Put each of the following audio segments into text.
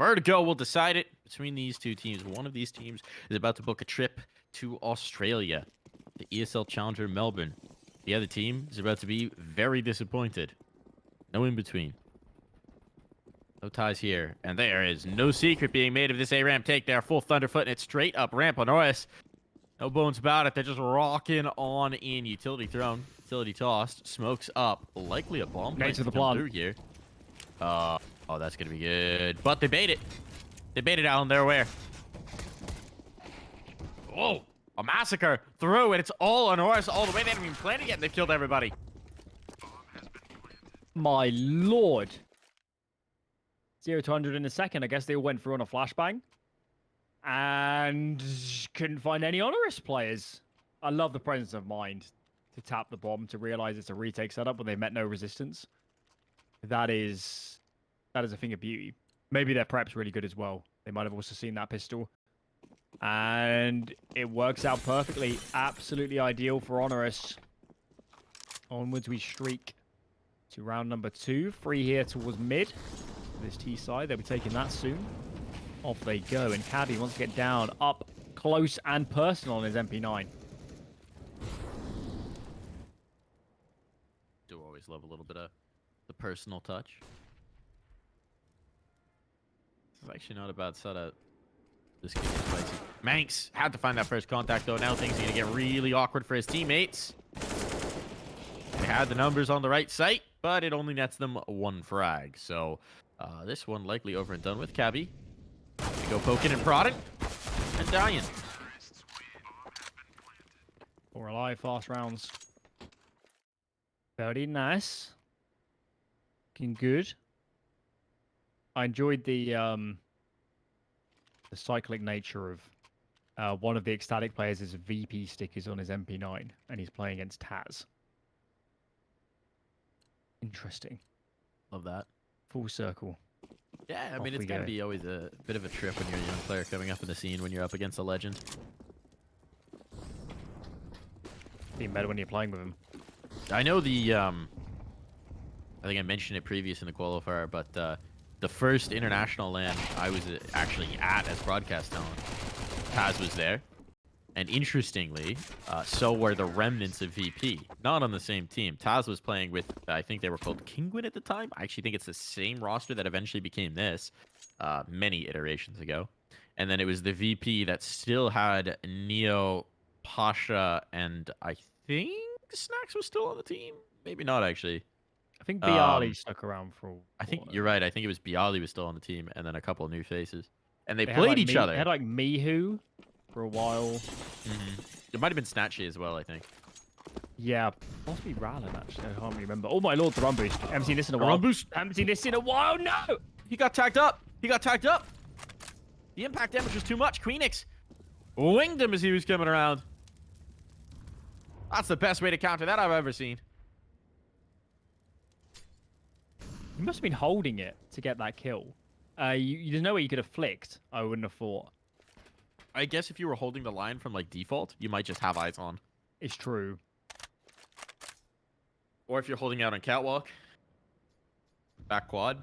Vertigo will decide it between these two teams. One of these teams is about to book a trip to Australia, the ESL Challenger Melbourne. The other team is about to be very disappointed. No in between. No ties here. And there is no secret being made of this A-ramp take there. Full Thunderfoot, and it's straight up ramp on HONORIS. No bones about it. They're just rocking on in. Utility thrown. Utility tossed. Smokes up. Likely a bomb plant to come through here. Oh, that's going to be good. But they bait it. They bait it out on their way. Whoa. A massacre through, and it's all on HONORIS all the way. They haven't even planned it yet, and they've killed everybody. My lord. 0 to 100 in a second. I guess they all went through on a flashbang. And couldn't find any HONORIS players. I love the presence of mind to tap the bomb, to realize it's a retake setup when they met no resistance. That is a thing of beauty. Maybe their prep's really good as well. They might have also seen that pistol. And it works out perfectly. Absolutely ideal for HONORIS. Onwards we streak to round number 2. Free here towards mid. This T side, they'll be taking that soon. Off they go, and Cabbi wants to get down, up close and personal on his MP9. Do always love a little bit of the personal touch. This is actually not a bad setup. This game is spicy. maNkz had to find that first contact, though. Now things are going to get really awkward for his teammates. They had the numbers on the right site, but it only nets them 1 frag. So this one likely over and done with. Cabbi to go poking and prodding and dying. 4 alive, fast rounds. Very nice. Looking good. I enjoyed the cyclic nature of one of the ECSTATIC players' VP stickers on his MP9, and he's playing against Taz. Interesting. Love that. Full circle. Yeah, I mean, it's going to be always a bit of a trip when you're a young player coming up in the scene when you're up against a legend. Even better when you're playing with him. I know the, I think I mentioned it previous in the qualifier, but the first international LAN I was actually at as broadcast talent, Taz was there. And interestingly, so were the remnants of VP. Not on the same team. Taz was playing with, I think they were called Kingwin at the time. I actually think it's the same roster that eventually became this many iterations ago. And then it was the VP that still had Neo, Pasha, and I think Snacks was still on the team. Maybe not, actually. I think Bialy stuck around for a while. I think you're right. I think it was Bialy was still on the team, and then a couple of new faces. And they played had, like, each other. They had like Mihu for a while. It might have been Snatchy as well, I think. Yeah, possibly Rallen, actually. I can't remember. Oh my lord, the run boost. Haven't seen this in a while. Run boost. Haven't seen this in a while. No! He got tagged up. He got tagged up. The impact damage was too much. Queenix winged him as he was coming around. That's the best way to counter that I've ever seen. You must have been holding it to get that kill. There's no way you could have flicked, I wouldn't have thought. I guess if you were holding the line from, like, default, you might just have eyes on. It's true. Or if you're holding out on catwalk, back quad,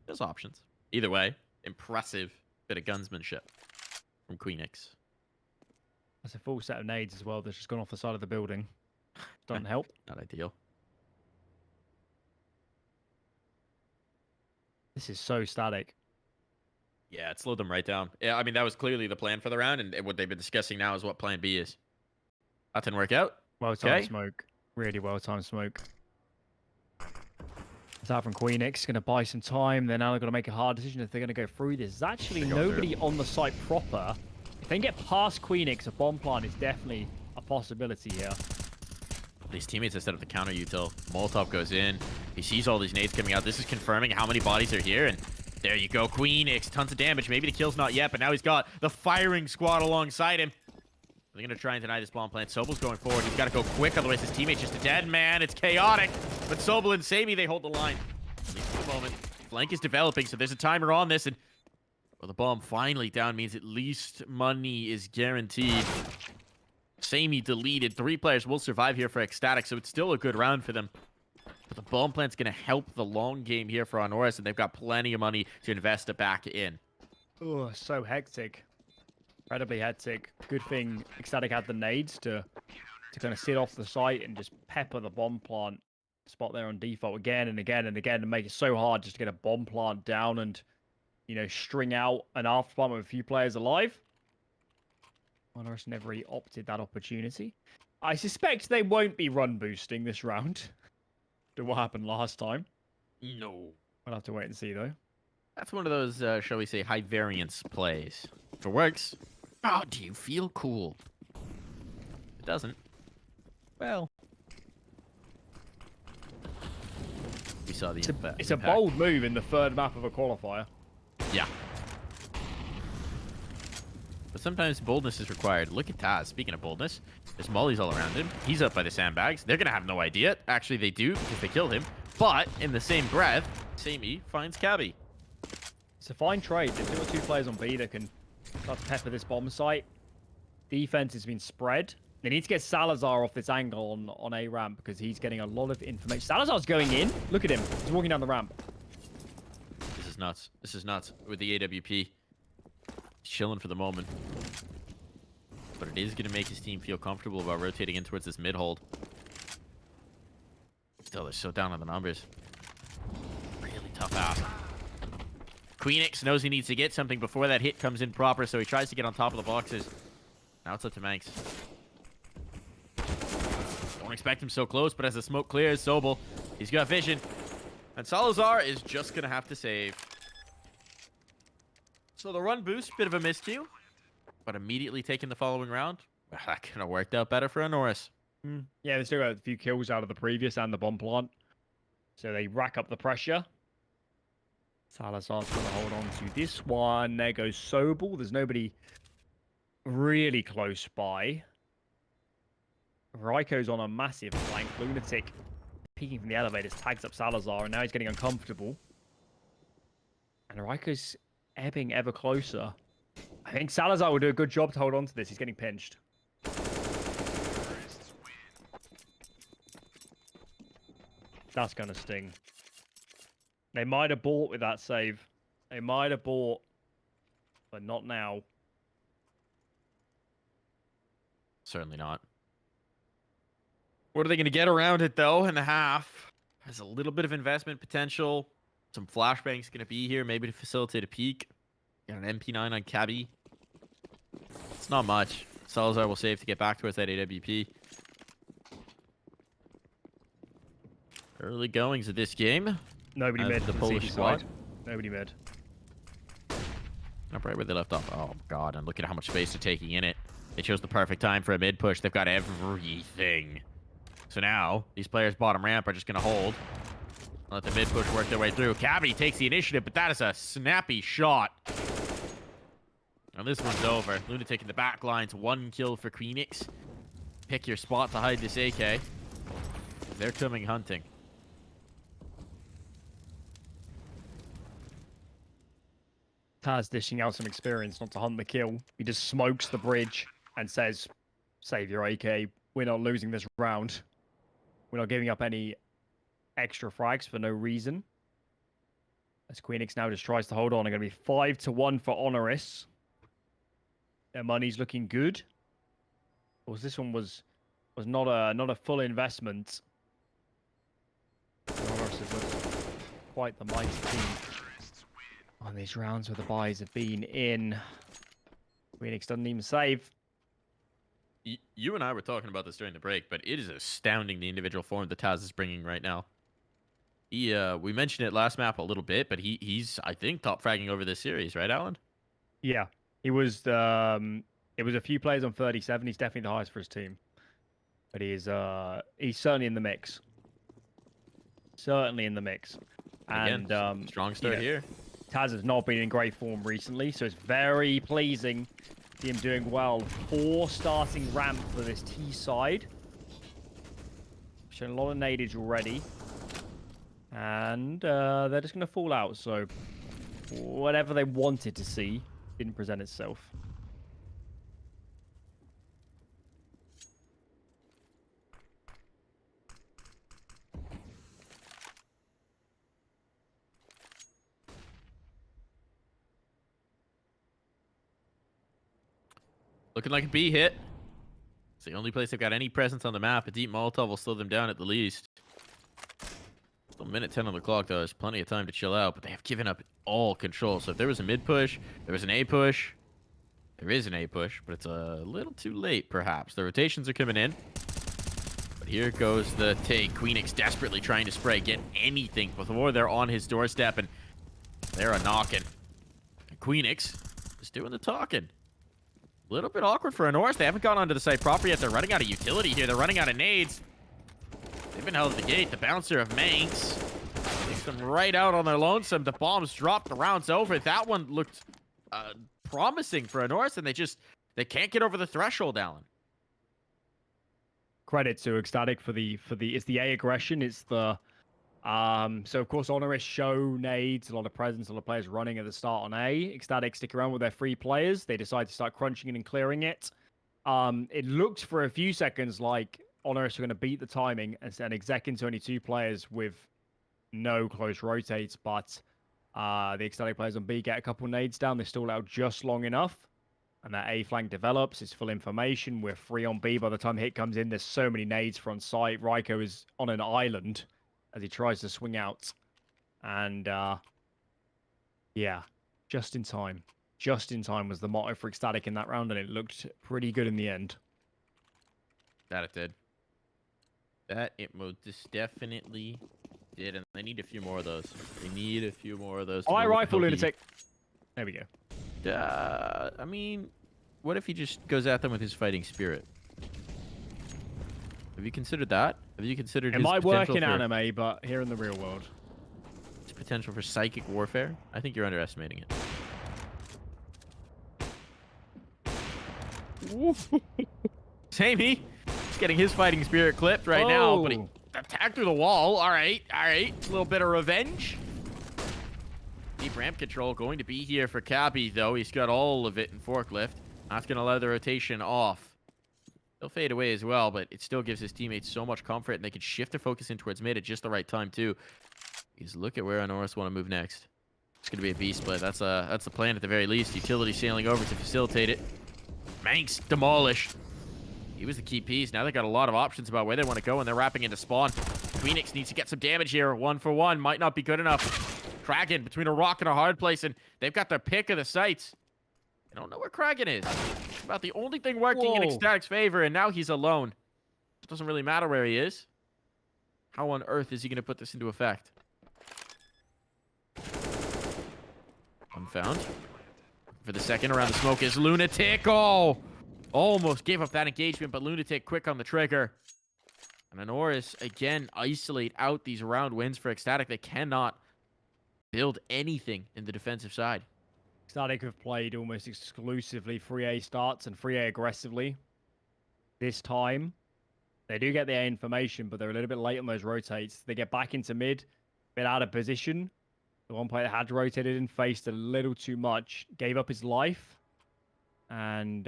there's options. Either way, impressive bit of gunsmanship from Queenix. That's a full set of nades as well that's just gone off the side of the building. Doesn't help. Not ideal. This is so static. Yeah, it slowed them right down. Yeah, I mean, that was clearly the plan for the round, and what they've been discussing now is what plan B is. That didn't work out. Well-timed smoke. Really well-timed smoke. That from Queenix. Going to buy some time. They're now going to make a hard decision if they're going to go through this. There's actually nobody on the site proper. If they can get past Queenix, a bomb plant is definitely a possibility here. These teammates have set up the counter util. Molotov goes in. He sees all these nades coming out. This is confirming how many bodies are here, and there you go, Queenix. Tons of damage. Maybe the kill's not yet, but now he's got the firing squad alongside him. They're going to try and deny this bomb plant. Sobol's going forward. He's got to go quick, otherwise his teammate's just a dead man. It's chaotic. But Sobol and SaMey, they hold the line. At least for the moment. Flank is developing, so there's a timer on this. And well, the bomb finally down means at least money is guaranteed. SaMey deleted. 3 players will survive here for ECSTATIC, so it's still a good round for them. But the bomb plant's going to help the long game here for HONORIS, and they've got plenty of money to invest it back in. Oh, so hectic. Incredibly hectic. Good thing ECSTATIC had the nades to kind of sit off the site and just pepper the bomb plant spot there on default again and again and again, and make it so hard just to get a bomb plant down and, you know, string out an after plant with a few players alive. HONORIS never really opted that opportunity. I suspect they won't be run boosting this round. To what happened last time. No. We'll have to wait and see, though. That's one of those, shall we say, high variance plays. If it works, oh, do you feel cool? If it doesn't, well, we saw the impact. It's a bold move in the third map of a qualifier. Yeah. But sometimes boldness is required. Look at Taz. Speaking of boldness, there's mollies all around him. He's up by the sandbags. They're going to have no idea. Actually, they do because they killed him. But in the same breath, SaMey finds Cabbi. It's a fine trade. There's still 2 players on B that can start to pepper this bomb site. Defense has been spread. They need to get Salazar off this angle on A ramp because he's getting a lot of information. Salazar's going in. Look at him. He's walking down the ramp. This is nuts. This is nuts with the AWP. He's chilling for the moment. But it is going to make his team feel comfortable about rotating in towards this mid-hold. Still, they're so down on the numbers. Really tough ask. kraghen knows he needs to get something before that hit comes in proper, so he tries to get on top of the boxes. Now it's up to maNkz. Don't expect him so close, but as the smoke clears, Sobol, he's got vision. And Salazar is just going to have to save. So the run boost, bit of a miscue. But immediately taking the following round, well, that could have worked out better for HONORIS. Yeah, they still got a few kills out of the previous and the bomb plant. So they rack up the pressure. Salazar's going to hold on to this one. There goes Sobol. There's nobody really close by. Raiko's on a massive flank. Lunatic peeking from the elevators tags up Salazar, and now he's getting uncomfortable. And Raiko's ebbing ever closer. I think Salazar will do a good job to hold on to this. He's getting pinched. That's going to sting. They might have bought with that save. They might have bought, but not now. Certainly not. What are they going to get around it, though, in the half? Has a little bit of investment potential. Some flashbangs going to be here, maybe to facilitate a peek. Got an MP9 on Cabbi. It's not much. Salazar will save to get back towards that AWP. Early goings of this game. Nobody mid. The Polish squad. Nobody mid. Up right where they left off. Oh, God. And look at how much space they're taking in it. They chose the perfect time for a mid push. They've got everything. So now, these players bottom ramp are just going to hold. Let the mid push work their way through. Cabbi takes the initiative, but that is a snappy shot. And this one's over. Lunatic in the back lines. 1 kill for kraghen. Pick your spot to hide this AK. They're coming hunting. Taz dishing out some experience not to hunt the kill. He just smokes the bridge and says, save your AK. We're not losing this round. We're not giving up any extra frags for no reason. As kraghen now just tries to hold on. They're going to be 5-1 for HONORIS. Their money's looking good. Of course, this one was not a full investment. HONORIS was quite the mighty team on these rounds where the buys have been in. kraghen doesn't even save. You and I were talking about this during the break, but it is astounding the individual form that Taz is bringing right now. We mentioned it last map a little bit, but he's I think top fragging over this series, right, Alan? Yeah, he was. It was a few players on 37. He's definitely the highest for his team, but he's certainly in the mix. Certainly in the mix. And again, strong start here. Taz has not been in great form recently, so it's very pleasing to see him doing well. 4 starting ramp for this T side. Showing a lot of nadage already. And they're just going to fall out, so whatever they wanted to see didn't present itself. Looking like a B hit. It's the only place they've got any presence on the map. A deep Molotov will slow them down at the least. Still minute 10 on the clock, though. There's plenty of time to chill out, but they have given up all control. So if there was a mid push, there was an A push. There is an A push, but it's a little too late, perhaps. The rotations are coming in. But here goes the take. kraghen desperately trying to spray, get anything before they're on his doorstep, and they're a knocking. kraghen is doing the talking. A little bit awkward for HONORIS. They haven't gone onto the site proper yet. They're running out of utility here. They're running out of nades. They've been held at the gate. The bouncer of maNkz takes them right out on their lonesome. The bombs dropped. The round's over. That one looked promising for HONORIS, and they can't get over the threshold, Alan. Credit to ECSTATIC for it's the A aggression. It's the so of course HONORIS show nades, a lot of presence, a lot of players running at the start on A. ECSTATIC stick around with their free players. They decide to start crunching it and clearing it. It looked for a few seconds like HONORIS were going to beat the timing and send exec into only 2 players with no close rotates, but the ECSTATIC players on B get a couple nades down. They stall out just long enough, and that A flank develops. It's full information. We're free on B by the time the hit comes in. There's so many nades front site. Ryko is on an island as he tries to swing out. And, yeah, just in time. Just in time was the motto for ECSTATIC in that round, and it looked pretty good in the end. That it did. That it most definitely did, and they need a few more of those. They need a few more of those. I rifle lunatic. There we go. I mean, what if he just goes at them with his fighting spirit? Have you considered that? Have you considered it might work in anime, but here in the real world, his potential for psychic warfare? I think you're underestimating it. SaMey, he's getting his fighting spirit clipped right now, but he attacked through the wall. All right, all right. A little bit of revenge. Deep ramp control going to be here for Cabbi, though. He's got all of it in forklift. That's going to allow the rotation off. He'll fade away as well, but it still gives his teammates so much comfort, and they can shift their focus in towards mid at just the right time, too. He's look at where HONORIS want to move next. It's going to be a B split. That's the plan at the very least. Utility sailing over to facilitate it. maNkz demolished. He was the key piece. Now they got a lot of options about where they want to go, and they're wrapping into spawn. kraghen needs to get some damage here. 1-for-1 might not be good enough. kraghen between a rock and a hard place, and they've got their pick of the sites. I don't know where kraghen is. It's about the only thing working in ECSTATIC's favor, and now he's alone. It doesn't really matter where he is. How on earth is he going to put this into effect? Unfound. For the second around the smoke is lunatic. Oh! Almost gave up that engagement, but lunatic quick on the trigger. And HONORIS, again, isolate out these round wins for ECSTATIC. They cannot build anything in the defensive side. ECSTATIC have played almost exclusively free A starts and free A aggressively. This time, they do get the A information, but they're a little bit late on those rotates. They get back into mid, a bit out of position. The one player that had rotated and faced a little too much, gave up his life. And,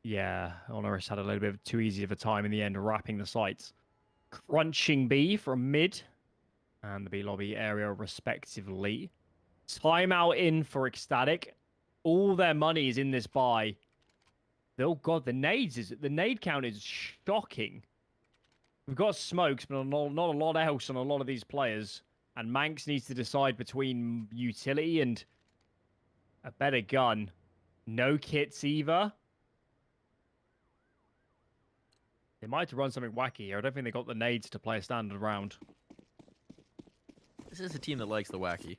yeah, HONORIS had a little bit too easy of a time in the end, wrapping the sites. Crunching B from mid and the B lobby area, respectively. Timeout in for ECSTATIC. All their money is in this buy. Oh god, the nade count is shocking. We've got smokes, but not a lot else on a lot of these players. And maNkz needs to decide between utility and a better gun. No kits either. They might have to run something wacky here. I don't think they got the nades to play a standard round. This is a team that likes the wacky.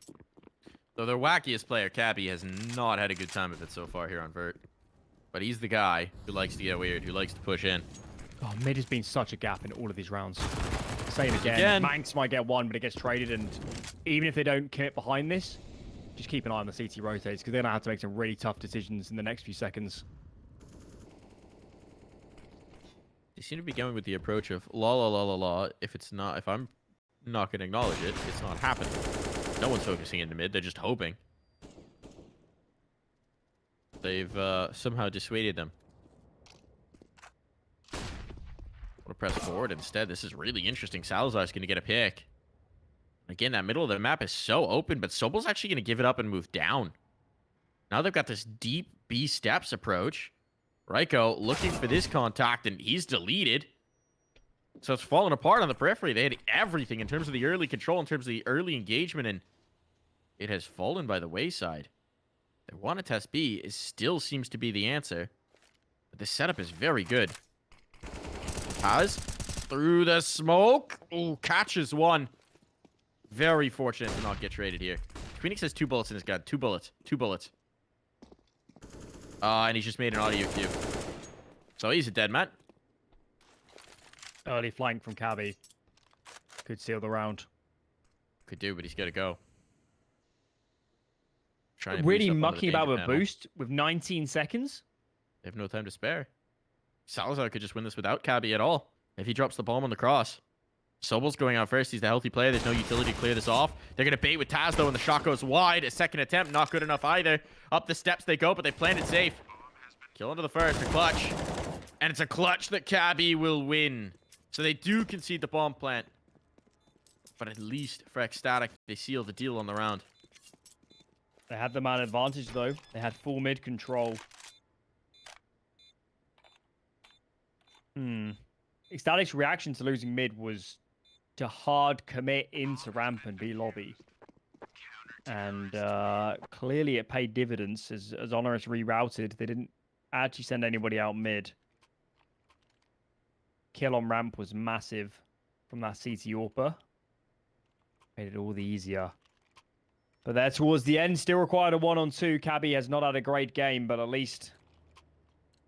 Though their wackiest player, Cabbi, has not had a good time of it so far here on Vert. But he's the guy who likes to get weird, who likes to push in. Oh, mid has been such a gap in all of these rounds. Say it again. maNkz might get one, but it gets traded, and even if they don't commit behind this, just keep an eye on the CT rotates, because they're going to have to make some really tough decisions in the next few seconds. They seem to be going with the approach of la la la la la. If I'm not going to acknowledge it, it's not happening. No one's focusing into mid. They're just hoping. They've somehow dissuaded them. Want to press forward instead. This is really interesting. Salazar's going to get a pick. Again, that middle of the map is so open, but Sobol's actually going to give it up and move down. Now they've got this deep B steps approach. Ryko looking for this contact, and he's deleted. So it's falling apart on the periphery. They had everything in terms of the early control, in terms of the early engagement, and it has fallen by the wayside. They want to test B. It still seems to be the answer. But the setup is very good. Has through the smoke. Ooh, catches one. Very fortunate to not get traded here. Phoenix has 2 bullets in his gun. 2 bullets. 2 bullets. And he's just made an audio cue. So he's a dead man. Early flank from Cabbi. Could seal the round. Could do, but he's got to go. Trying to Really boost up onto mucking the about danger with panel. boost with 19 seconds. They have no time to spare. Salazar could just win this without Cabbi at all. If he drops the bomb on the cross. Sobol's going out first. He's the healthy player. There's no utility to clear this off. They're going to bait with Taz, though, and the shot goes wide. A second attempt, not good enough either. Up the steps they go, but they played it safe. Kill into the first, a clutch. And it's a clutch that Cabbi will win. So they do concede the bomb plant. But at least for ECSTATIC, they seal the deal on the round. They had the man advantage, though. They had full mid control. ECSTATIC's reaction to losing mid was to hard commit into ramp and B lobby. And clearly it paid dividends as HONORIS rerouted. They didn't actually send anybody out mid. Kill on ramp was massive from that CT AWPer. Made it all the easier. But there towards the end, still required a 1-on-2. Cabbi has not had a great game, but at least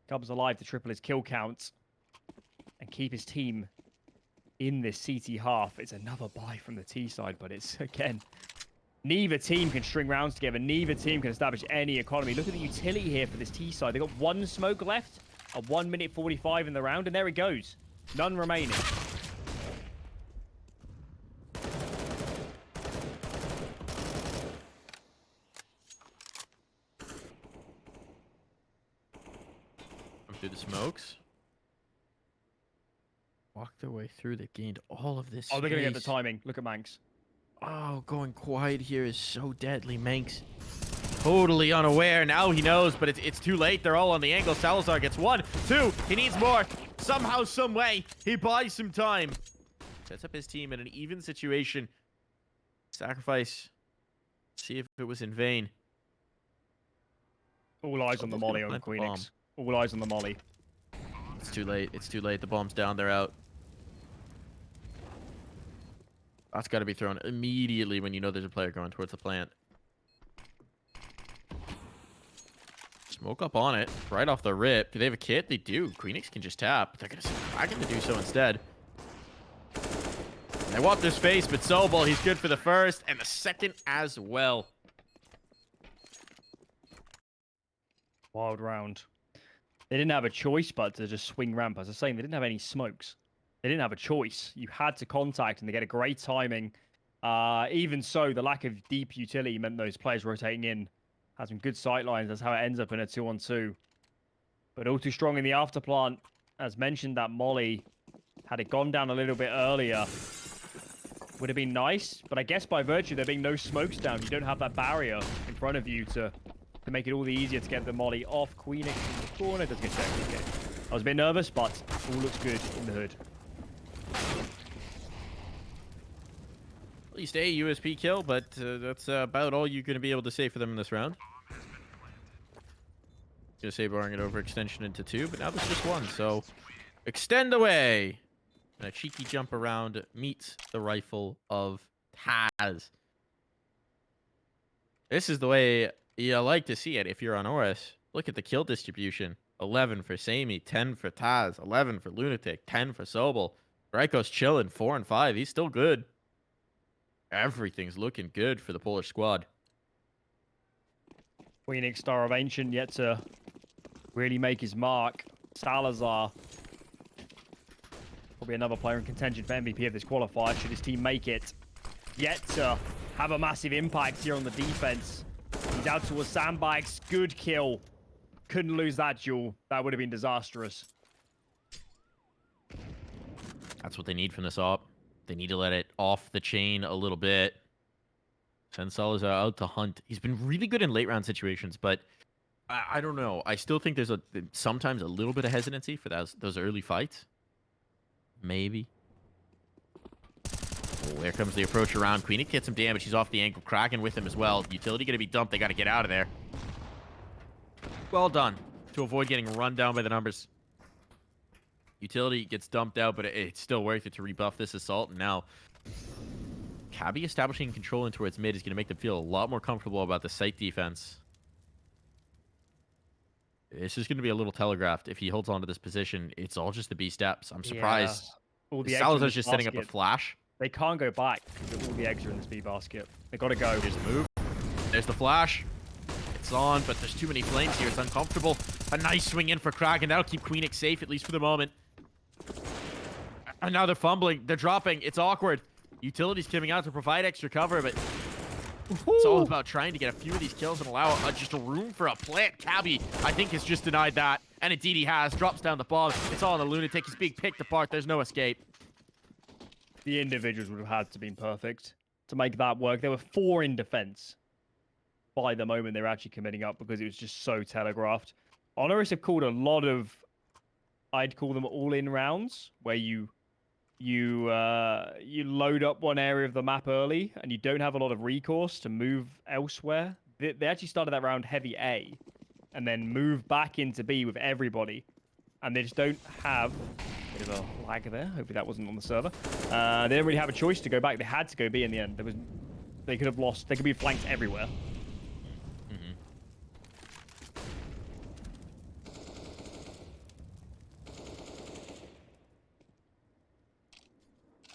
comes alive to triple his kill count and keep his team in this CT half. It's another buy from the T side, but it's, again, neither team can string rounds together. Neither team can establish any economy. Look at the utility here for this T side. They've got 1 smoke left at 1 minute 45 in the round, and there it goes. None remaining. Through the smokes. Walked their way through. They gained all of this. Oh, they're going to get the space. timing. Look at maNkz. Oh, going quiet here is so deadly. maNkz totally unaware. Now he knows, but it's too late. They're all on the angle. Salazar gets 1, 2. He needs more. Somehow, some way, he buys some time. Sets up his team in an even situation. Sacrifice. See if it was in vain. All eyes on the molly on Queenix. All eyes on the molly. It's too late. It's too late. The bomb's down. They're out. That's got to be thrown immediately when you know there's a player going towards the plant. Smoke up on it. Right off the rip. Do they have a kit? They do. Queenix can just tap. They're going to send kraghen to do so instead. They want their space, but Sobol, he's good for the first and the second as well. Wild round. They didn't have a choice but to just swing ramp. As I was saying, they didn't have any smokes. They didn't have a choice. You had to contact, and they get a great timing. Even so, the lack of deep utility meant those players rotating in had some good sight lines. That's how it ends up in a 2-on-2. But all too strong in the afterplant. As mentioned, that molly, had it gone down a little bit earlier, would have been nice. But I guess by virtue there being no smokes down, you don't have that barrier in front of you to make it all the easier to get the molly off. Queenix in the corner doesn't get checked. Okay. I was a bit nervous, but all looks good in the hood. At least a USP kill, but that's about all you're going to be able to say for them in this round. Gonna say barring it overextension into 2, but now there's just 1, so extend away. And a cheeky jump around meets the rifle of Taz. This is the way you like to see it if you're on HONORIS. Look at the kill distribution. 11 for SaMey, 10 for Taz, 11 for Lunatic, 10 for Sobol. Ryko's chilling, 4 and 5. He's still good. Everything's looking good for the Polish squad. Queenix, Star of Ancient, yet to really make his mark. Salazar, probably another player in contention for MVP of this qualifier, should his team make it. Yet to have a massive impact here on the defense. He's out towards sandbags. Good kill. Couldn't lose that duel. That would have been disastrous. That's what they need from this op. They need to let it off the chain a little bit. Send Salazar out to hunt. He's been really good in late round situations, but I don't know. I still think there's sometimes a little bit of hesitancy for those early fights. Maybe. Oh, there comes the approach around. Queenie gets some damage. He's off the ankle. Kraghen with him as well. Utility going to be dumped. They got to get out of there. Well done to avoid getting run down by the numbers. Utility gets dumped out, but it's still worth it to rebuff this assault. And now, Cabbi establishing control in towards mid is going to make them feel a lot more comfortable about the site defense. This is going to be a little telegraphed. If he holds on to this position, it's all just the B steps. I'm surprised. All the Salazar's just setting up a flash. They can't go back because all the eggs are in this B basket. They got to go. There's the move. There's the flash. It's on, but there's too many flames here. It's uncomfortable. A nice swing in for kraghen. That'll keep Queenix safe, at least for the moment. And now they're fumbling. They're dropping. It's awkward. Utility's coming out to provide extra cover, but it's all about trying to get a few of these kills and allow just a room for a plant. Cabbi, I think, has just denied that. And indeed he has. Drops down the bomb. It's all on the lunatic. He's being picked apart. There's no escape. The individuals would have had to be perfect to make that work. There were 4 in defense by the moment they were actually committing up because it was just so telegraphed. HONORIS have called a lot of, I'd call them all-in rounds, where you load up one area of the map early and you don't have a lot of recourse to move elsewhere. They actually started that round heavy A and then move back into B with everybody. And they just don't have a bit of a lag there. Hopefully that wasn't on the server. They didn't really have a choice to go back. They had to go B in the end. They could have lost. They could be flanked everywhere.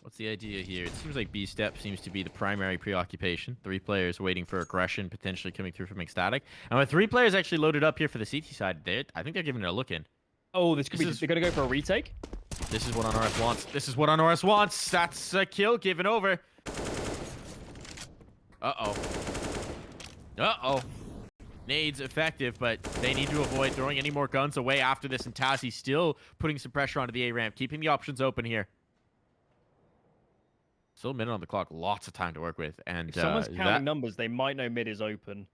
What's the idea here? It seems like B step seems to be the primary preoccupation. 3 players waiting for aggression, potentially coming through from ECSTATIC. And with 3 players actually loaded up here for the CT side, I think they're giving it a look in. Oh, they're going to go for a retake? This is what HONORIS wants. This is what HONORIS wants. That's a kill given over. Uh-oh. Uh-oh. Nades effective, but they need to avoid throwing any more guns away after this. And Tazzy still putting some pressure onto the A ramp, keeping the options open here. Still a minute on the clock. Lots of time to work with. And if someone's counting numbers, they might know mid is open.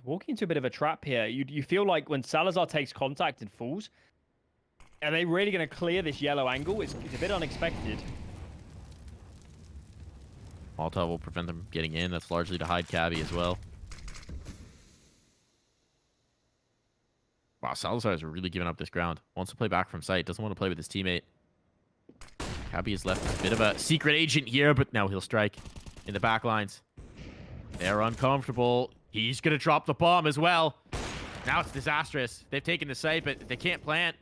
Walking into a bit of a trap here. You feel like when Salazar takes contact and falls, are they really going to clear this yellow angle? It's a bit unexpected. Molotov will prevent them getting in. That's largely to hide Cabbi as well. Wow, Salazar is really giving up this ground. Wants to play back from sight. Doesn't want to play with his teammate. Cabbi is left a bit of a secret agent here, but now he'll strike in the back lines. They're uncomfortable. He's going to drop the bomb as well. Now it's disastrous. They've taken the site, but they can't plant.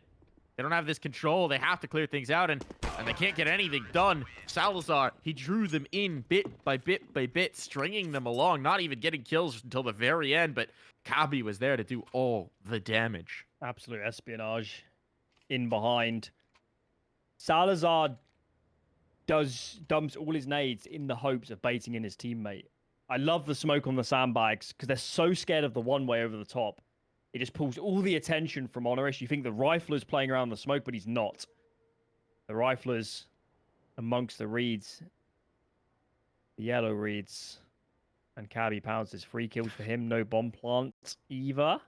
They don't have this control. They have to clear things out, and they can't get anything done. Salazar, he drew them in bit by bit by bit, stringing them along, not even getting kills until the very end, but Cabbi was there to do all the damage. Absolute espionage in behind. Salazar dumps all his nades in the hopes of baiting in his teammate. I love the smoke on the sandbags because they're so scared of the one-way over the top. It just pulls all the attention from HONORIS. You think the Rifler's playing around the smoke, but he's not. The Rifler's amongst the reeds. The yellow reeds. And Cabbi pounces 3 kills for him. No bomb plant either.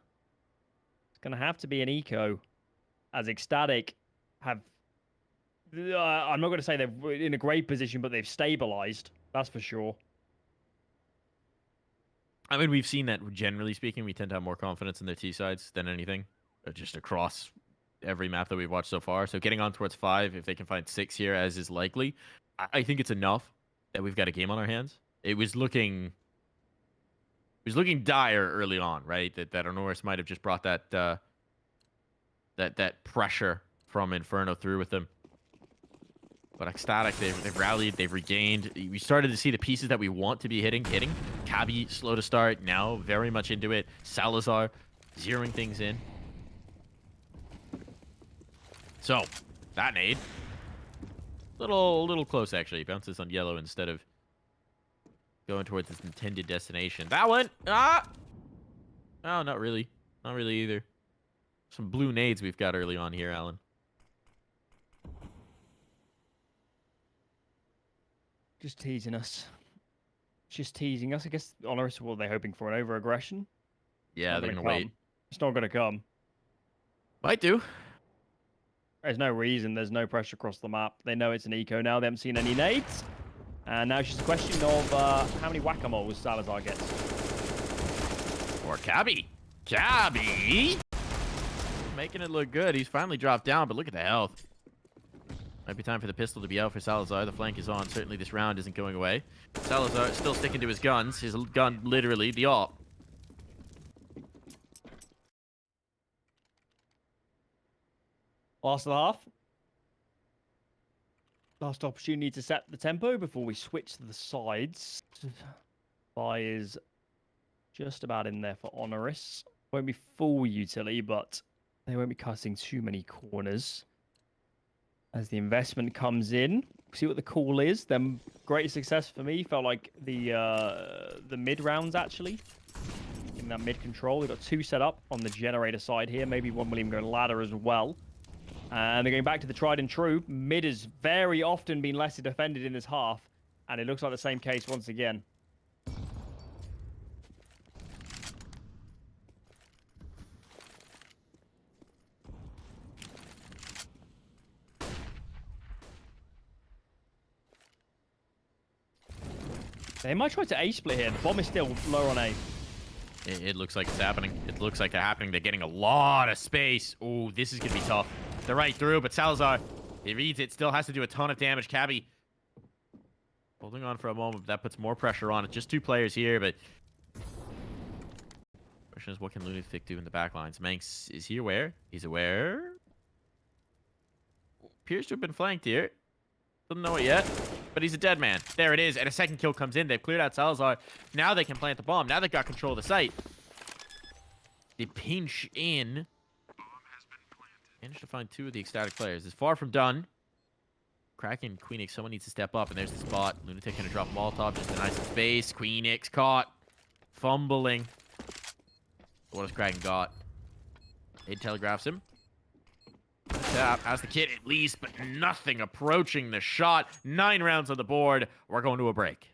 It's going to have to be an eco. As ECSTATIC have... I'm not going to say they're in a great position, but they've stabilized. That's for sure. I mean, we've seen that, generally speaking, we tend to have more confidence in their T sides than anything. Just across every map that we've watched so far. So getting on towards 5, if they can find 6 here, as is likely, I think it's enough that we've got a game on our hands. It was looking dire early on, right? That HONORIS might have just brought that that pressure from Inferno through with them. But ECSTATIC, they've rallied, they've regained. We started to see the pieces that we want to be hitting. Cabbi, slow to start, now very much into it. Salazar, zeroing things in. So, that nade. Little close, actually. Bounces on yellow instead of going towards its intended destination. That one! Ah! Oh, not really. Not really either. Some blue nades we've got early on here, Alan. Just teasing us. Just teasing us. I guess HONORIS, what are they hoping for? An over-aggression? Yeah, Not they're gonna gonna wait. come. It's not gonna come. Might do. There's no reason. There's no pressure across the map. They know it's an eco now. They haven't seen any nades. And now it's just a question of how many whack-a-moles Salazar gets. Or Cabbi. Cabbi! Making it look good. He's finally dropped down, but look at the health. Might be time for the pistol to be out for Salazar. The flank is on. Certainly this round isn't going away. Salazar is still sticking to his guns. His gun, literally, the AWP. Last of the half. Last opportunity to set the tempo before we switch to the sides. Buy is just about in there for HONORIS. Won't be full utility, but they won't be cutting too many corners. As the investment comes in, see what the call is. Then great success for me. Felt like the mid rounds actually. In that mid control, we've got 2 set up on the generator side here. Maybe one will even go ladder as well. And they're going back to the tried and true. Mid has very often been lesser defended in this half. And it looks like the same case once again. They might try to A split here. The bomb is still low on A. It looks like it's happening. It looks like they're happening. They're getting a lot of space. Oh, this is going to be tough. They're right through, but Salazar, he reads it. Still has to do a ton of damage. Cabbi holding on for a moment, but that puts more pressure on it. Just 2 players here, but... Question is, what can Lunatic do in the back lines? maNkz, is he aware? He's aware. Appears to have been flanked here. Doesn't know it yet, but he's a dead man. There it is, and a second kill comes in. They've cleared out Salazar. Now they can plant the bomb. Now they've got control of the site. They pinch in. Managed to find 2 of the ecstatic players. It's far from done. kraghen, Queenix, someone needs to step up, and there's the spot. Lunatic gonna drop Molotov, just denies some space. Queenix caught. Fumbling. What has kraghen got? It telegraphs him. Tap has the kit at least, but nothing approaching the shot. 9 rounds on the board. We're going to a break.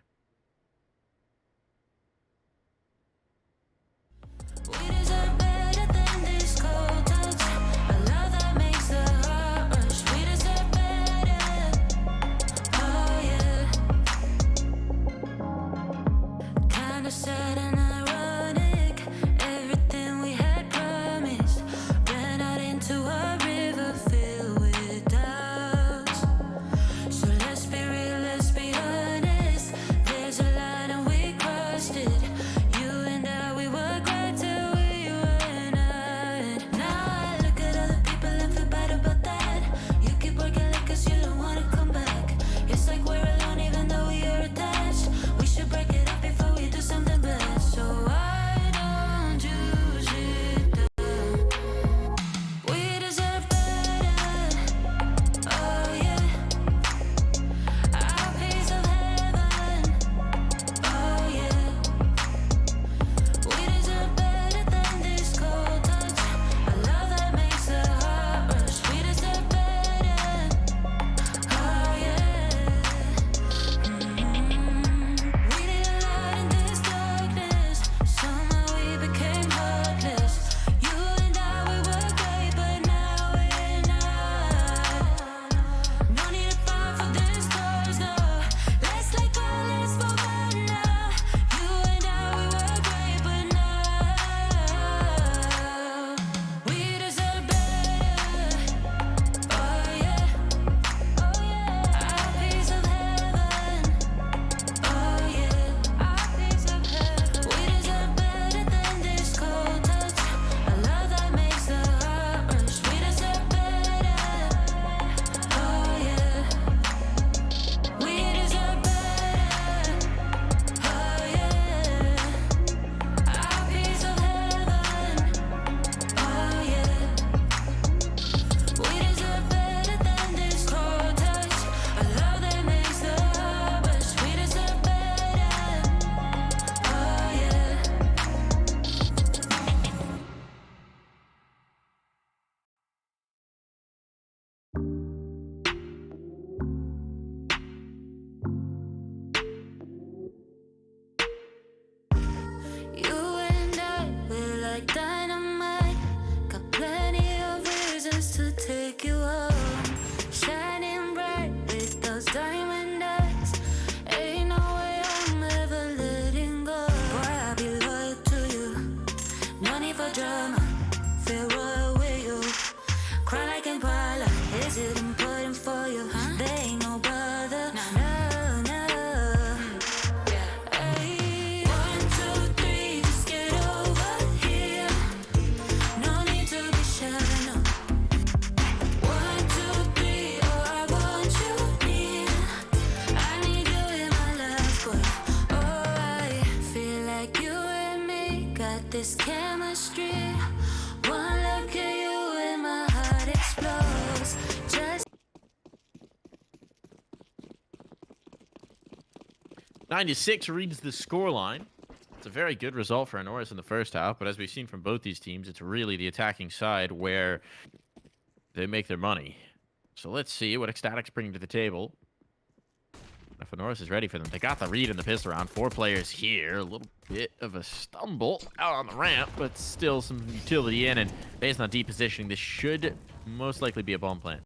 9-6 reads the scoreline. It's a very good result for HONORIS in the first half, but as we've seen from both these teams, it's really the attacking side where they make their money. So let's see what ECSTATIC's bringing to the table. If HONORIS is ready for them, they got the read in the pistol round. 4 players here. A little bit of a stumble out on the ramp, but still some utility in. And based on deep positioning, this should most likely be a bomb plant.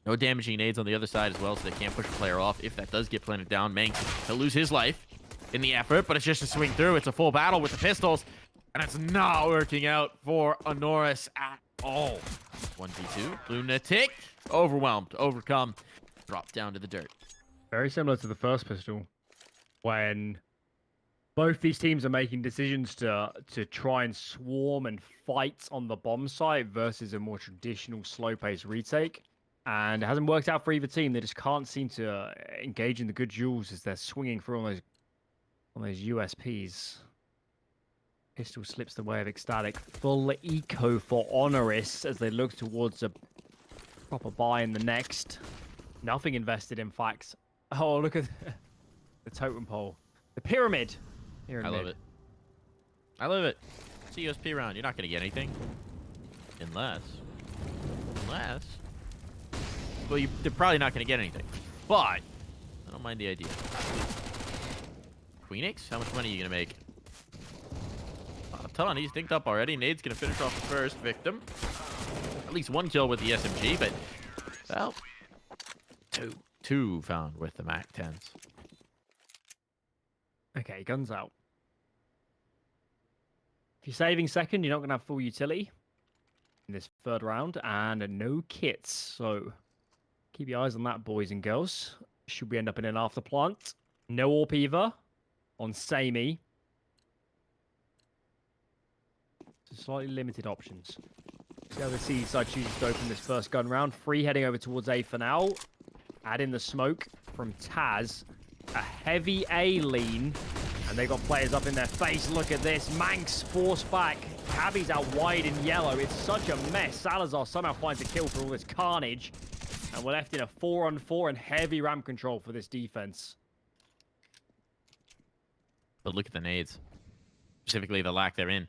No damaging nades on the other side as well, so they can't push a player off. If that does get planted down, maNkz, he'll lose his life in the effort, but it's just a swing through. It's a full battle with the pistols, and it's not working out for HONORIS at all. 1v2. Lunatic. Overwhelmed. Overcome. Dropped down to the dirt. Very similar to the first pistol, when both these teams are making decisions to try and swarm and fight on the bomb site versus a more traditional slow-paced retake. And it hasn't worked out for either team. They just can't seem to engage in the good duels as they're swinging through on those USPs. Pistol slips the way of ECSTATIC. Full eco for HONORIS as they look towards a proper buy in the next. Nothing invested, in fact. Oh, look at the totem pole. The pyramid. Here in I love mid. it. I love it. It's a USP round. You're not going to get anything. Unless. Well, they're probably not going to get anything. But I don't mind the idea. Queenix? How much money are you going to make? A ton. He's dinked up already. Nade's going to finish off the first victim. At least 1 kill with the SMG, but, well, 2 found with the maNkz. Okay, guns out. If you're saving second, you're not going to have full utility in this third round, and no kits. So keep your eyes on that, boys and girls. Should we end up in an after plant? No AWP either on SaMey. So slightly limited options. See how the C side chooses to open this first gun round. Free heading over towards A for now. Add in the smoke from Taz. A heavy A lean. And they got players up in their face. Look at this. maNkz forced back. Cabbi's out wide in yellow. It's such a mess. Salazar somehow finds a kill for all this carnage. And we're left in a 4-on-4 and heavy ramp control for this defense. But look at the nades. Specifically the lack they're in.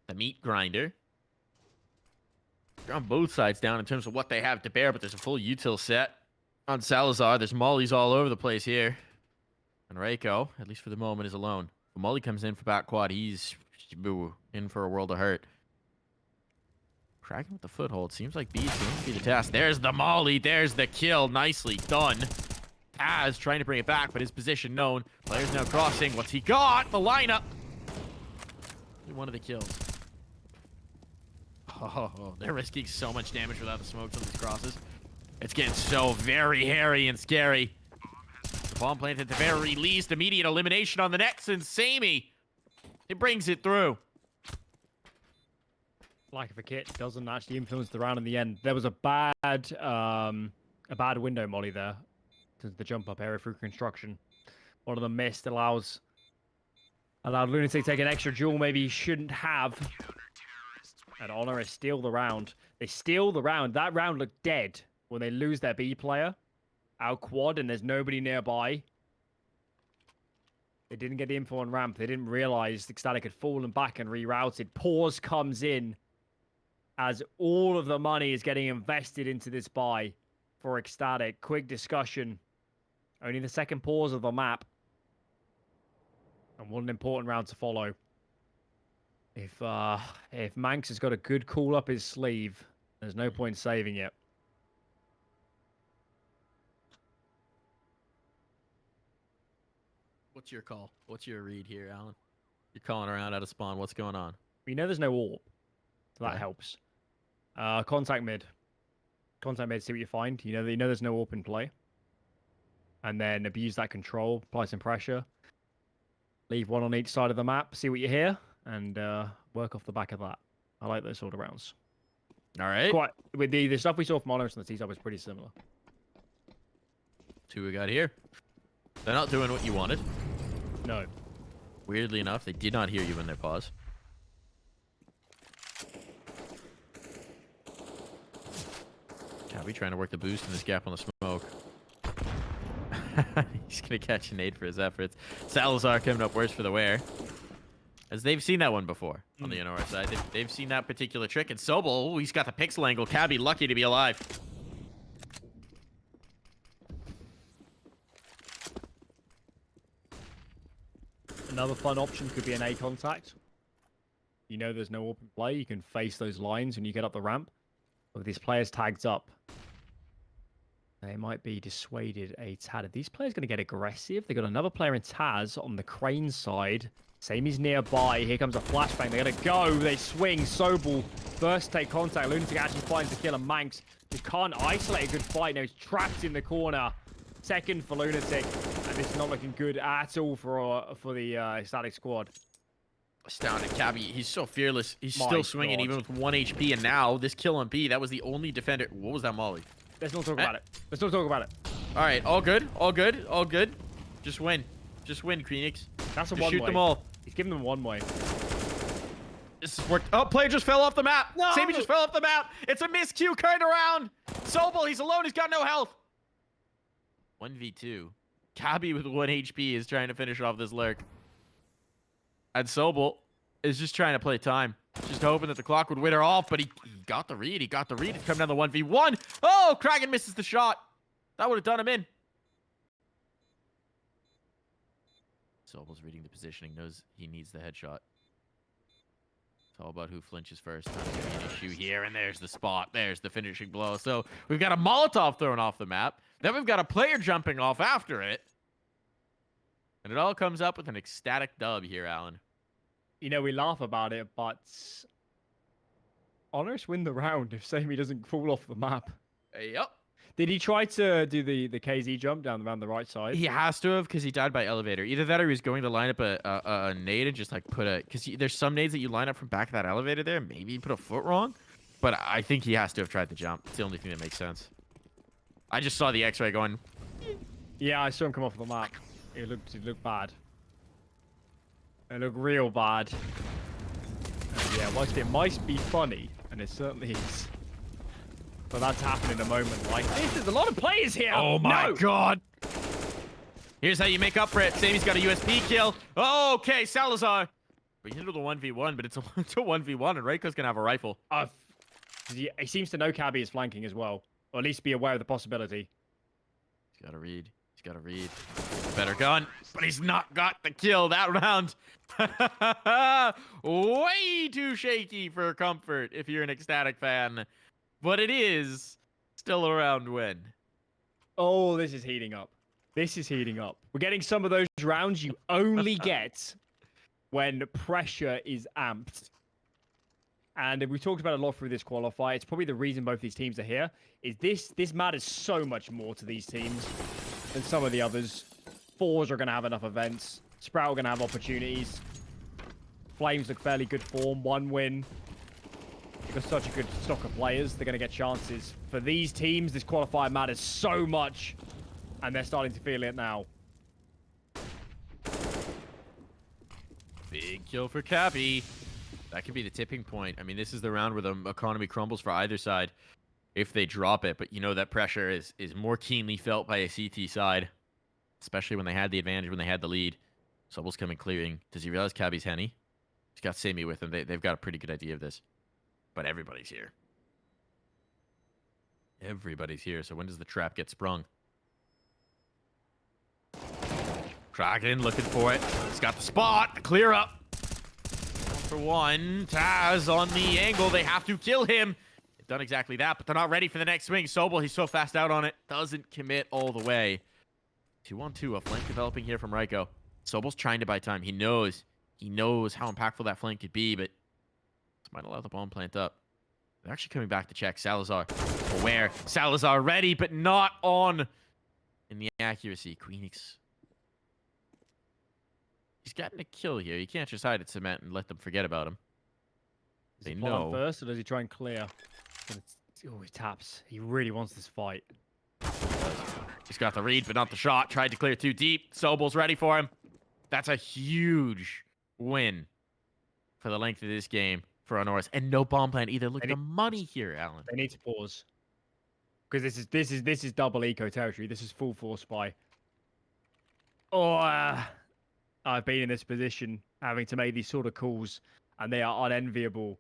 The meat grinder. They're on both sides down in terms of what they have to bear, but there's a full util set on Salazar. There's mollies all over the place here. And Reiko, at least for the moment, is alone. When Molly comes in for back quad, he's in for a world of hurt. kraghen with the foothold. Seems like B's going to be the task. There's the molly. There's the kill. Nicely done. Taz trying to bring it back, but his position known. Players now crossing. What's he got? The lineup. One of the kills. Oh, they're risking so much damage without the smokes on these crosses. It's getting so very hairy and scary. The bomb plant at the very least. Immediate elimination on the next, and SaMey. It brings it through. Lack of a kit doesn't actually influence the round in the end. There was a bad window molly there. The jump up area through construction. One of them missed. Allowed Lunatic to take an extra duel maybe he shouldn't have. And HONORIS steal the round. They steal the round. That round looked dead when they lose their B player. Out quad and there's nobody nearby. They didn't get the info on ramp. They didn't realize ECSTATIC had fallen back and rerouted. Pause comes in as all of the money is getting invested into this buy for ECSTATIC. Quick discussion. Only the second pause of the map. And what an important round to follow. If maNkz has got a good call up his sleeve, there's no point saving it. What's your call? What's your read here, Alan? You're calling around out of spawn. What's going on? We know there's no AWP, so that Okay. helps. Contact mid. Contact mid, see what you find. You know there's no AWP in play. And then abuse that control, apply some pressure. Leave one on each side of the map, see what you hear, and work off the back of that. I like those sort of rounds. All right. Quite with the stuff we saw from HONORIS on the T-side was pretty similar. 2 we got here. They're not doing what you wanted. No. Weirdly enough, they did not hear you in their pause. Cabbi trying to work the boost in this gap on the smoke. He's going to catch an nade for his efforts. Salazar coming up worse for the wear. As they've seen that one before on the HONORIS side. They've seen that particular trick. And Sobol, he's got the pixel angle. Cabbi, lucky to be alive. Another fun option could be an A contact. You know there's no open play. You can face those lines when you get up the ramp. With these players tagged up, they might be dissuaded a tad. Are these players going to get aggressive? They got another player in Taz on the crane side. SaMey's nearby. Here comes a flashbang. They're going to go. They swing. Sobol first take contact. Lunatic actually finds the kill, and maNkz just can't isolate a good fight. Now he's trapped in the corner. Second for Lunatic, and this is not looking good at all for the static squad. Astounded. Cabbi, he's so fearless. He's still swinging even with 1 HP, and now this kill on B, that was the only defender. What was that molly? Let's not talk about it. Let's not talk about it. All right, all good, all good, all good. Just win. Just win, Kreenix. That's a just one shoot way. them all. He's giving them one way. This has worked. Oh, player just fell off the map. No! SaMey just fell off the map. It's a miscue current around. Sobol, he's alone. He's got no health. 1v2. Cabbi with 1 HP is trying to finish off this lurk. And Sobol is just trying to play time. Just hoping that the clock would wither off, but he got the read. He got the read. He's coming down the 1v1. Oh, kraghen misses the shot. That would have done him in. Sobol's reading the positioning, knows he needs the headshot. It's all about who flinches first. Not gonna be an issue here, and there's the spot. There's the finishing blow. So we've got a Molotov thrown off the map. Then we've got a player jumping off after it. And it all comes up with an ecstatic dub here, Alan. You know, we laugh about it, but HONORIS win the round if SaMey doesn't fall off the map. Yep. Did he try to do the KZ jump down around the right side? He has to have, because he died by elevator. Either that or he was going to line up a nade and just like put a... Because there's some nades that you line up from back of that elevator there. Maybe he put a foot wrong. But I think he has to have tried the jump. It's the only thing that makes sense. I just saw the X-ray going... Yeah, I saw him come off the map. It looked bad. It looked real bad. And yeah, whilst it might be funny, and it certainly is, but that's happened in a moment like this. There's a lot of players here. Oh my god. Here's how you make up for it. SaMey's got a USP kill. Oh, okay, Salazar. But you hit with a 1v1, but it's a 1v1, and Reiko's gonna have a rifle. He seems to know Cabbi is flanking as well, or at least be aware of the possibility. He's got to read. He's got to read. Better gun, but he's not got the kill that round. Way too shaky for comfort if you're an ecstatic fan. But it is still a round win. Oh, this is heating up. This is heating up. We're getting some of those rounds you only get when pressure is amped. And we talked about a lot through this qualifier. It's probably the reason both these teams are here. Is this matters so much more to these teams than some of the others. Fours are going to have enough events. Sprout are going to have opportunities. Flames look fairly good form. 1 win. They've got such a good stock of players. They're going to get chances. For these teams, this qualifier matters so much. And they're starting to feel it now. Big kill for Cabbi. That could be the tipping point. I mean, this is the round where the economy crumbles for either side if they drop it. But you know that pressure is more keenly felt by a CT side, especially when they had the advantage, when they had the lead. Sobol's coming clearing. Does he realize Cabbi's Henny? He's got SaMey with him. They've got a pretty good idea of this. But everybody's here. Everybody's here. So when does the trap get sprung? kraghen looking for it. He's got the spot. The clear up. 1-for-1. Taz on the angle. They have to kill him. They've done exactly that, but they're not ready for the next swing. Sobol, he's so fast out on it. Doesn't commit all the way. 2-on-2. A flank developing here from Reiko. Sobol's trying to buy time. He knows how impactful that flank could be, but this might allow the bomb plant up. They're actually coming back to check. Salazar aware. Salazar ready, but not on in the accuracy. Kreenix. He's gotten a kill here. You can't just hide at cement and let them forget about him. They know first, or does he try and clear? Oh, he taps. He really wants this fight. He's got the read, but not the shot. Tried to clear too deep. Sobol's ready for him. That's a huge win for the length of this game for HONORIS, and no bomb plant either. Look at the money here, Alan. They need to pause because this is double eco territory. This is full force spy. Oh, I've been in this position, having to make these sort of calls, and they are unenviable.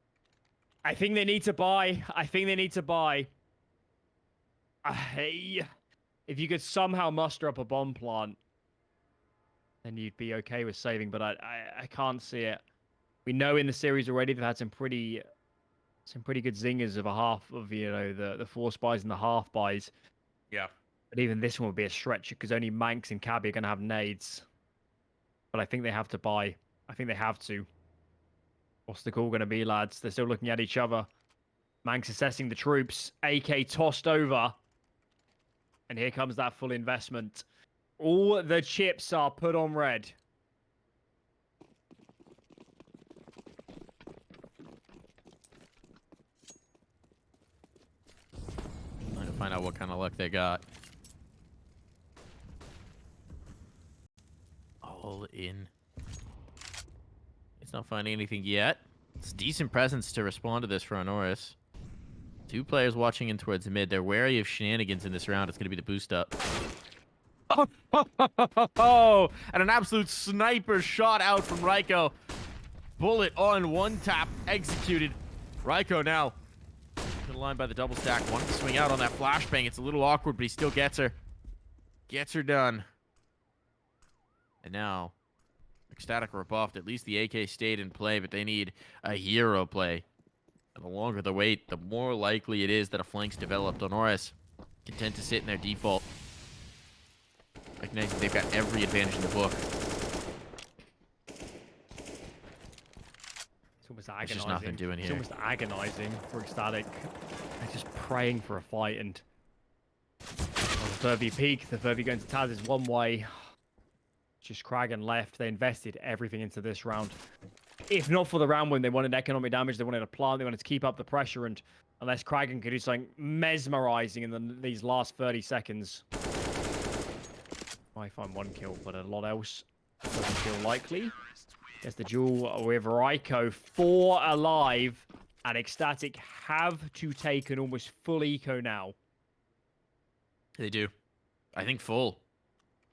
I think they need to buy. I think they need to buy. If you could somehow muster up a bomb plant, then you'd be okay with saving. But I can't see it. We know in the series already they've had some pretty good zingers of a half of the force buys and the half buys. Yeah. But even this one would be a stretch because only maNkz and Cabbi are going to have nades. But I think they have to buy. I think they have to. What's the call going to be, lads? They're still looking at each other. maNkz assessing the troops. AK tossed over. And here comes that full investment. All the chips are put on red. Trying to find out what kind of luck they got. All in. It's not finding anything yet. It's decent presence to respond to this for HONORIS. 2 players watching in towards the mid. They're wary of shenanigans in this round. It's going to be the boost up. Oh, and an absolute sniper shot out from Ryko. Bullet on one tap executed. Ryko now to the line by the double stack. Wanted to swing out on that flashbang. It's a little awkward, but he still gets her. Gets her done. And now, ECSTATIC were buffed. At least the AK stayed in play, but they need a hero play. And the longer the wait, the more likely it is that a flank's developed. HONORIS content to sit in their default. Recognizing they've got every advantage in the book. It's almost There's agonizing. just nothing doing It's here. almost agonizing for ECSTATIC. They're just praying for a fight, and the 3v peak, the 3v going to Taz is one way. Just kraghen left. They invested everything into this round. If not for the round when they wanted economic damage, they wanted a plant, they wanted to keep up the pressure, and unless kraghen could do something mesmerizing in these last 30 seconds. Might find 1 kill, but a lot else doesn't feel likely. There's the duel with Ryko, 4 alive, and ECSTATIC have to take an almost full eco now. They do. I think full.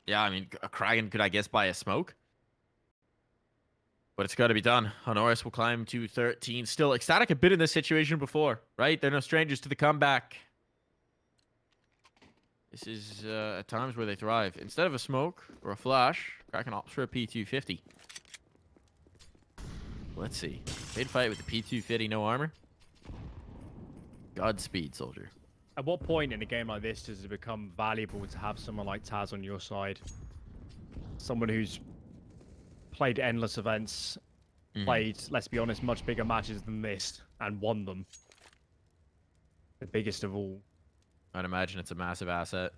Yeah, I mean, a kraghen could, I guess, buy a smoke. But it's got to be done. HONORIS will climb to 13. Still, ECSTATIC have been in this situation before, right? They're no strangers to the comeback. This is at times where they thrive. Instead of a smoke or a flash, kraghen opts for a P250. Let's see. Mid fight with the P250, no armor. Godspeed, soldier. At what point in a game like this does it become valuable to have someone like Taz on your side? Someone who's played endless events, played, let's be honest, much bigger matches than this, and won them. The biggest of all. I'd imagine it's a massive asset.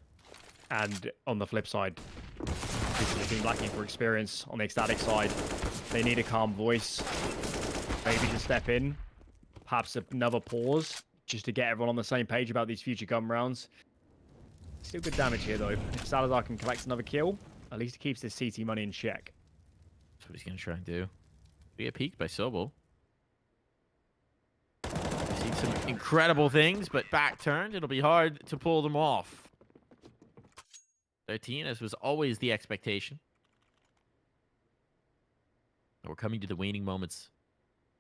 And on the flip side, they've been lacking for experience on the ECSTATIC side. They need a calm voice, maybe to step in, perhaps another pause, just to get everyone on the same page about these future gun rounds. Still good damage here, though. If Salazar can collect another kill, at least it keeps this CT money in check. That's what he's going to try and do. We get peeked by Sobol. We've seen some incredible things, but back turned, it'll be hard to pull them off. 13, as was always the expectation. And we're coming to the waning moments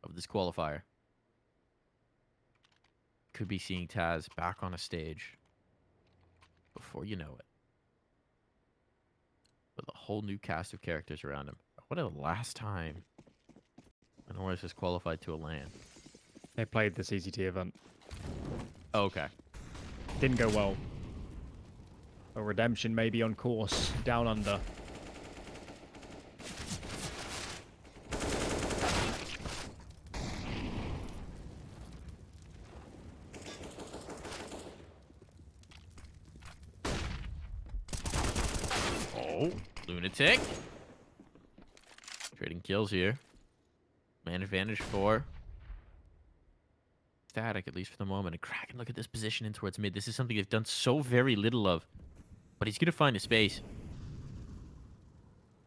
of this qualifier. Could be seeing Taz back on a stage before you know it. With a whole new cast of characters around him. What a last time HONORIS has qualified to a LAN. They played the CCT event. Oh, okay. Didn't go well. A redemption may be on course, down under. Oh, lunatic. Trading kills here. Man advantage for ECSTATIC, at least for the moment. And kraghen, look at this position in towards mid. This is something they've done so very little of. But he's going to find a space.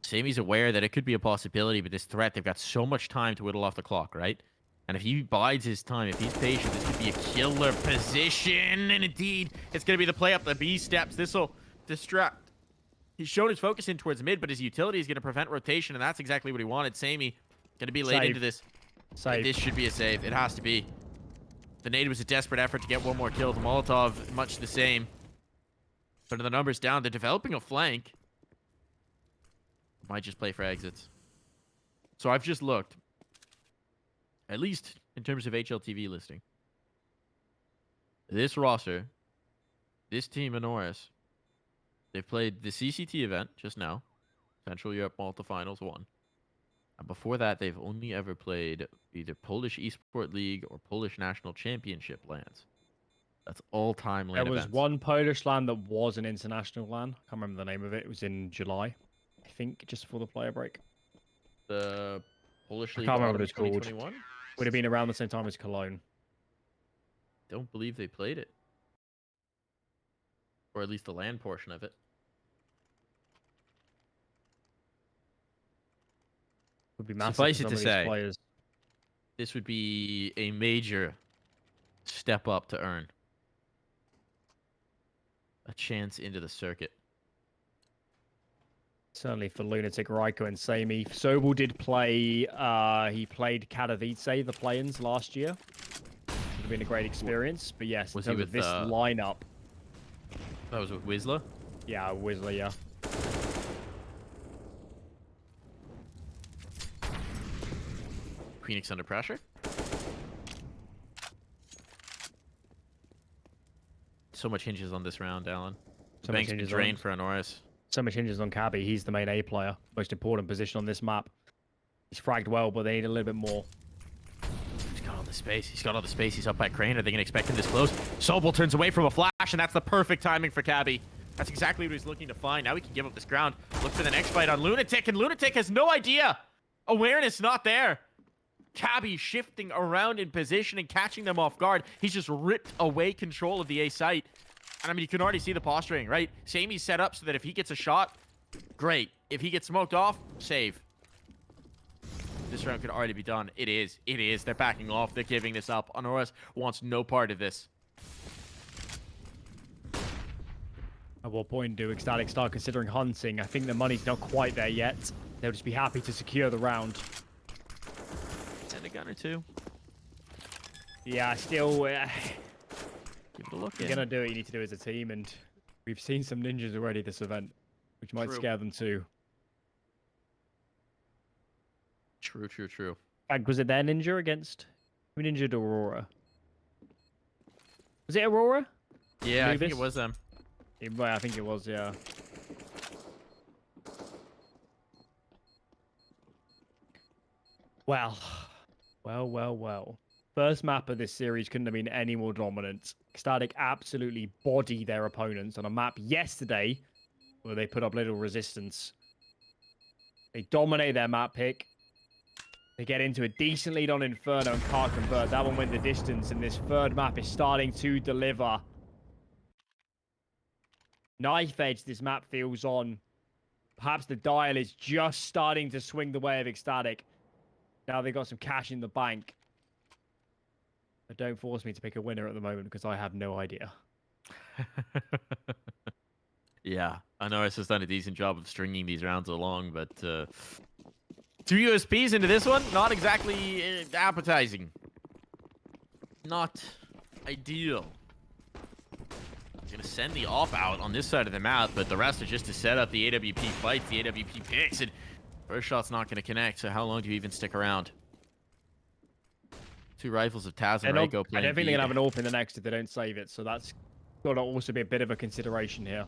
SaMey's aware that it could be a possibility, but this threat, they've got so much time to whittle off the clock, right? And if he bides his time, if he's patient, this could be a killer position. And indeed, it's going to be the play up the B steps. This will distract He's shown his focus in towards mid, but his utility is going to prevent rotation, and that's exactly what he wanted. SaMey going to be late into this. Save. This should be a save. It has to be. The nade was a desperate effort to get one more kill. The Molotov, much the same. But the numbers down. They're developing a flank. Might just play for exits. So I've just looked. At least in terms of HLTV listing. This roster, this team, HONORIS, they've played the CCT event just now. Central Europe Malta Finals 1. And before that, they've only ever played either Polish Esport League or Polish National Championship LANs. That's all-time LAN There was events. one Polish LAN that was an international LAN. I can't remember the name of it. It was in July, I think, just before the player break. The Polish I League can't remember Autumn what it's called. 2021? Would have been around the same time as Cologne. Don't believe they played it. Or at least the LAN portion of it. Would be massive. Suffice for it some to of these say, players. this would be a major step up to earn a chance into the circuit. Certainly for Lunatic, Raiko, and SaMey. Sobol did play. He played Katowice, the play-ins last year. Would have been a great experience. But yes, in Was he terms with, of this lineup, That was with Whistler. yeah, Whistler, yeah. Phoenix under pressure. So much hinges on this round, Alan. The So much bank's been hinges drained on- for HONORIS. So much hinges on Cabbi. He's the main A player. Most important position on this map. He's fragged well, but they need a little bit more. He's got all the space. He's got all the space. He's up by kraghen. Are they going to expect him this close? Sobol turns away from a flash, and that's the perfect timing for Cabbi. That's exactly what he's looking to find. Now he can give up this ground. Look for the next fight on Lunatic, and Lunatic has no idea. Awareness not there. Cabbi shifting around in position and catching them off guard. He's just ripped away control of the A site. And I mean, you can already see the posturing, right? SaMey's set up so that if he gets a shot, great. If he gets smoked off, save. This round could already be done. It is. It is. They're backing off. They're giving this up. HONORIS wants no part of this. At what point do ECSTATIC start considering hunting? I think the money's not quite there yet. They'll just be happy to secure the round. Send a gun or two. Yeah, still, Give it a look. if you're going to do it, you need to do it as a team. And we've seen some ninjas already this event, which might True. scare them too. True, true, true. And was it their ninja against? Who ninja'd Aurora? Was it Aurora? Yeah, I think Davis? it was them. Yeah, I think it was, yeah. Well. First map of this series couldn't have been any more dominant. ECSTATIC absolutely body their opponents on a map yesterday where they put up little resistance. They dominate their map pick. They get into a decent lead on Inferno and can't convert. That one went the distance, and this third map is starting to deliver. Knife edge this map feels on. Perhaps the dial is just starting to swing the way of ECSTATIC. Now they've got some cash in the bank. But don't force me to pick a winner at the moment because I have no idea. Yeah, HONORIS has done a decent job of stringing these rounds along, but 2 USPs into this one, not exactly appetizing. Not ideal. He's going to send the off out on this side of the map, but the rest are just to set up the AWP fights, the AWP picks, and first shot's not going to connect, so how long do you even stick around? 2 rifles of Taz and Raiko I playing don't think they're B. going to have an AWP in the next if they don't save it, so that's got to also be a bit of a consideration here.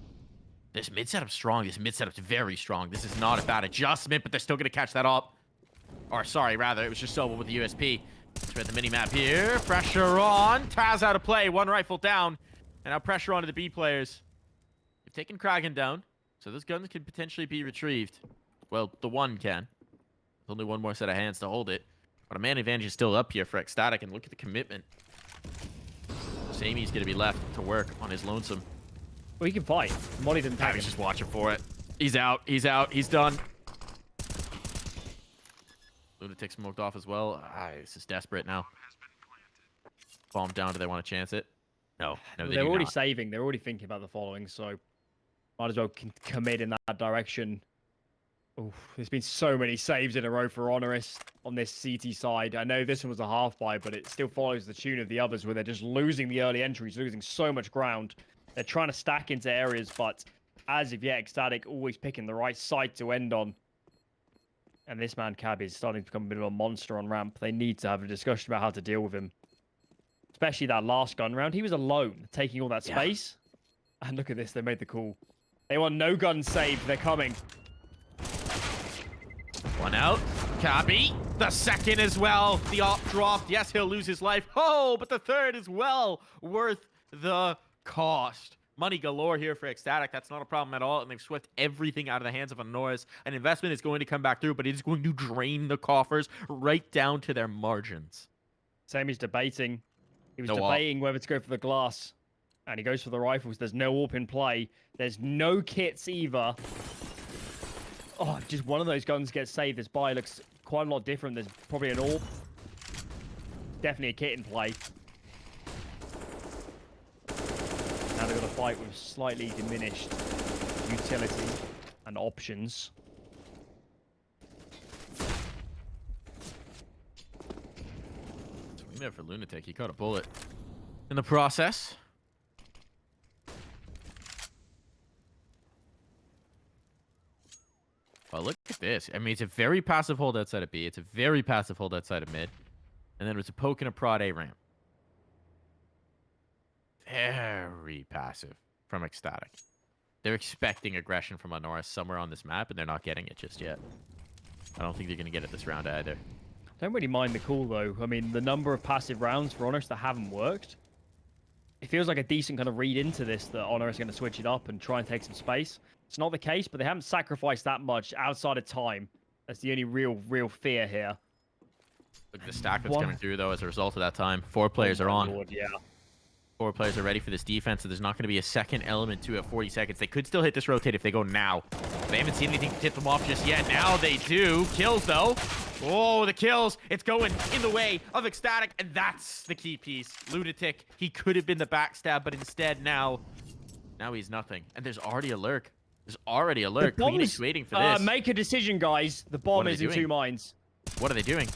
This mid setup's strong. This mid setup's very strong. This is not a bad adjustment, but they're still going to catch that up. Or, sorry, rather, it was just Sobol with the USP. Let's the mini-map here. Pressure on. Taz out of play. 1 rifle down. And now pressure onto the B players. They've taken kraghen down, so those guns can potentially be retrieved. Well, the one can. There's only 1 more set of hands to hold it. But a man advantage is still up here for ECSTATIC, and look at the commitment. SaMey's going to be left to work on his lonesome. Well, he can fight. Molly didn't tag Cabbi's him. just watching for it. He's out. He's out. He's done. Lunatic smoked off as well. This is desperate now. Bomb down. Do they want to chance it? No. No, they They're do already not. saving. They're already thinking about the following, so Might as well commit in that direction. Oof, there's been so many saves in a row for HONORIS on this CT side. I know this one was a half buy, but it still follows the tune of the others where they're just losing the early entries, losing so much ground. They're trying to stack into areas, but as of yet, ECSTATIC always picking the right side to end on. And this man, Cabbi, is starting to become a bit of a monster on ramp. They need to have a discussion about how to deal with him. Especially that last gun round. He was alone, taking all that space. Yeah. And look at this, they made the call. They want no gun saved. They're coming. One out. Cabbi. The second as well. The op dropped. Yes, he'll lose his life. Oh, but the third is well worth the cost. Money galore here for ECSTATIC. That's not a problem at all. And they've swept everything out of the hands of HONORIS. An investment is going to come back through, but it is going to drain the coffers right down to their margins. SaMey's debating. He was debating whether to go for the glass. And he goes for the rifles. There's no AWP in play. There's no kits either. Oh, just one of those guns gets saved. This buy looks quite a lot different. There's probably an AWP. Definitely a kit in play. Now they've got to fight with slightly diminished utility and options. Swing there for Lunatic. He caught a bullet in the process. Well, look at this. I mean, it's a very passive hold outside of B. It's a very passive hold outside of mid. And then there's a poke and a prod A ramp. Very passive from ECSTATIC. They're expecting aggression from HONORIS somewhere on this map, and they're not getting it just yet. I don't think they're going to get it this round either. Don't really mind the call, though. I mean, the number of passive rounds for HONORIS that haven't worked, it feels like a decent kind of read into this that HONORIS is going to switch it up and try and take some space. It's not the case, but they haven't sacrificed that much outside of time. That's the only real fear here. Look at the stack that's coming through, though, as a result of that time. 4 players are on. Lord, yeah. 4 players are ready for this defense, so there's not going to be a second element to it at 40 seconds. They could still hit this rotate if they go now. They haven't seen anything to tip them off just yet. Now they do. Kills, though. Oh, the kills. It's going in the way of ECSTATIC, and that's the key piece. Lunatic, he could have been the backstab, but instead now he's nothing. And there's already a lurk. There's already a lurk. Queen's waiting for this. Make a decision, guys. The bomb is in 2 minds. What are they doing?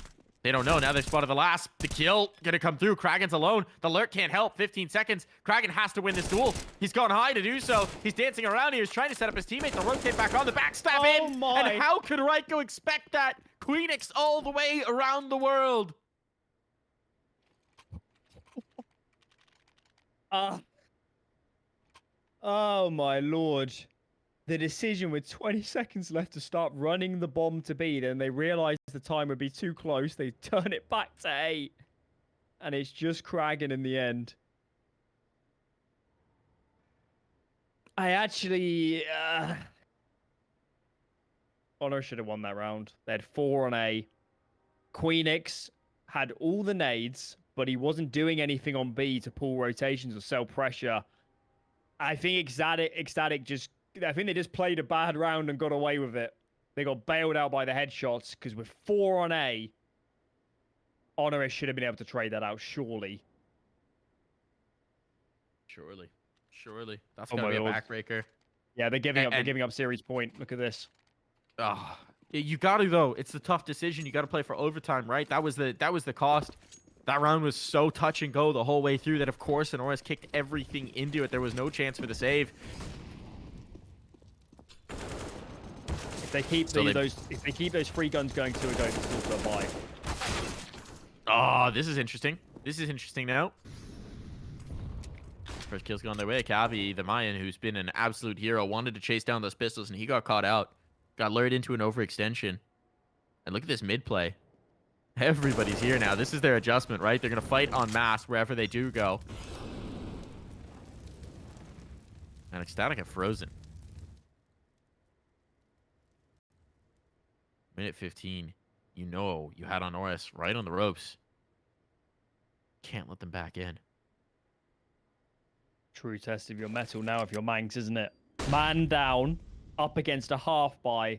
They don't know. Now they spotted the last. The kill gonna come through. Kraghen's alone. The lurk can't help. 15 seconds. Kraghen has to win this duel. He's gone high to do so. He's dancing around here. He's trying to set up his teammate to rotate back on. The backstab in. My. And how could Ryko expect that? Queenix all the way around the world. Oh my lord. The decision with 20 seconds left to start running the bomb to B, then they realize the time would be too close. They turn it back to 8. And it's just Kraghen in the end. I actually... Honor should have won that round. They had 4 on A. Queenix had all the nades, but he wasn't doing anything on B to pull rotations or sell pressure. I think ECSTATIC just... I think they just played a bad round and got away with it. They got bailed out by the headshots because with 4 on A, HONORIS should have been able to trade that out, surely. Surely. That's going to be a backbreaker. Yeah, they're giving up series point. Look at this. Oh, you got to, though. It's the tough decision. You got to play for overtime, right? That was the cost. That round was so touch and go the whole way through that, of course, HONORIS kicked everything into it. There was no chance for the save. If they keep those free guns going 2 ago, it's still a buy. Oh, this is interesting. Now. First kill's gone their way. Cabbi, the Mayan, who's been an absolute hero, wanted to chase down those pistols, and he got caught out. Got lured into an overextension. And look at this mid play. Everybody's here now. This is their adjustment, right? They're going to fight en masse wherever they do go. And ECSTATIC have frozen. Minute 15. You know you had HONORIS right on the ropes. Can't let them back in. True test of your metal now if you're maNkz, isn't it? Man down, up against a half buy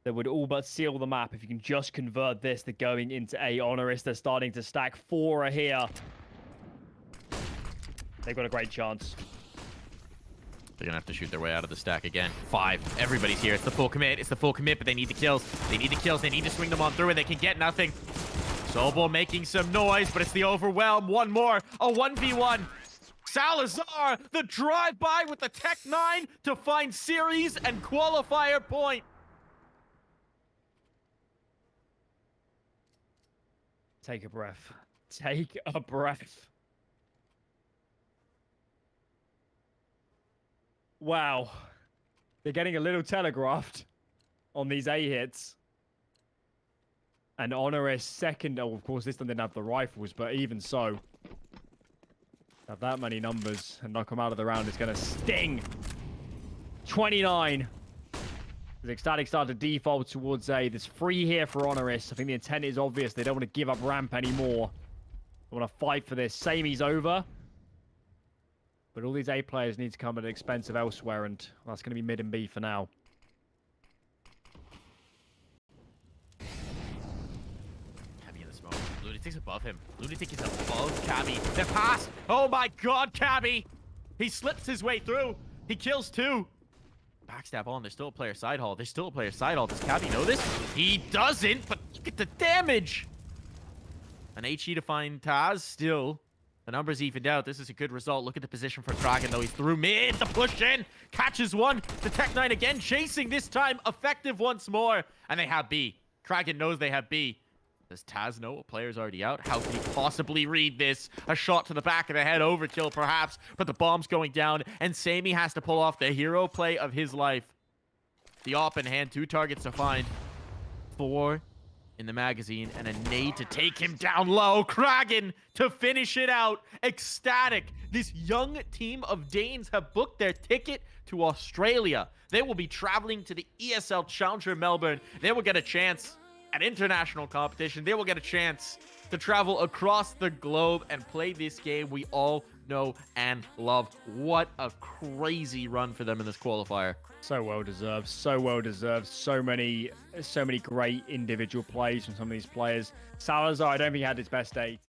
that would all but seal the map. If you can just convert this, they're going into A. HONORIS, they're starting to stack. 4 are here. They've got a great chance. They're gonna have to shoot their way out of the stack again. 5. Everybody's here. It's the full commit. It's the full commit, but they need the kills. They need the kills. They need to swing them on through, and they can get nothing. Sobol making some noise, but it's the overwhelm. One more. A 1v1. Salazar, the drive-by with the Tech 9 to find series and qualifier point. Take a breath. Take a breath. Wow. They're getting a little telegraphed on these A hits. And HONORIS second. Oh, of course, this one didn't have the rifles, but even so, have that many numbers and knock them out of the round is going to sting. 29. As ECSTATIC start to default towards A. There's free here for HONORIS. I think the intent is obvious. They don't want to give up ramp anymore. They want to fight for this. SaMey's over. But all these A players need to come at an expense of elsewhere, and that's going to be mid and B for now. Cabbi in the smoke. Lunatic's above him. Lunatic is above Cabbi. The pass! Oh my god, Cabbi! He slips his way through. He kills 2. Backstab on. There's still a player side haul. There's still a player side haul. Does Cabbi know this? He doesn't, but look at the damage! An HE to find Taz still. The numbers evened out. This is a good result. Look at the position for kraghen, though. He's through mid. The push in. Catches one. The Tech 9 again. Chasing this time. Effective once more. And they have B. kraghen knows they have B. Does Taz know a player's already out? How can he possibly read this? A shot to the back of the head. Overkill, perhaps. But the bomb's going down. And SaMey has to pull off the hero play of his life. The op in hand. 2 targets to find. 4 in the magazine, and a nade to take him down low. kraghen to finish it out. ECSTATIC, this young team of Danes have booked their ticket to Australia. They will be traveling to the ESL Challenger Melbourne. They will get a chance at international competition. They will get a chance to travel across the globe and play this game we all know and love. What a crazy run for them in this qualifier. So well deserved. So well deserved. So many great individual plays from some of these players. Salazar, I don't think he had his best day.